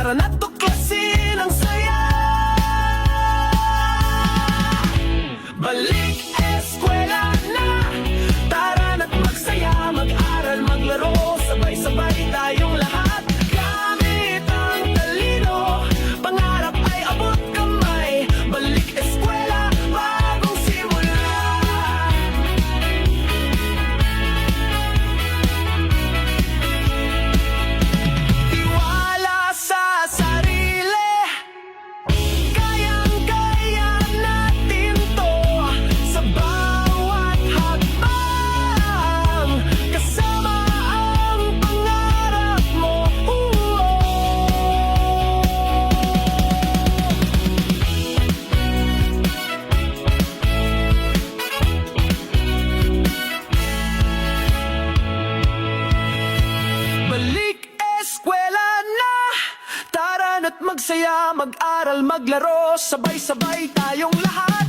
Tara na't tuklasin ang saya. Balik eskwela na, tara na't magsaya, mag-aral, maglaro, sabay-sabay tayong lahat. Gamit ang talino, pangarap ay abot kamay. Balik eskwela, bagong simula. Tiwala sa sarili, kayang-kaya natin to. Sa bawat hakbang, kasama ang pangarap mo. Balik eskwela na, tara na't magsaya, mag-aral, maglaro, sabay-sabay tayong lahat.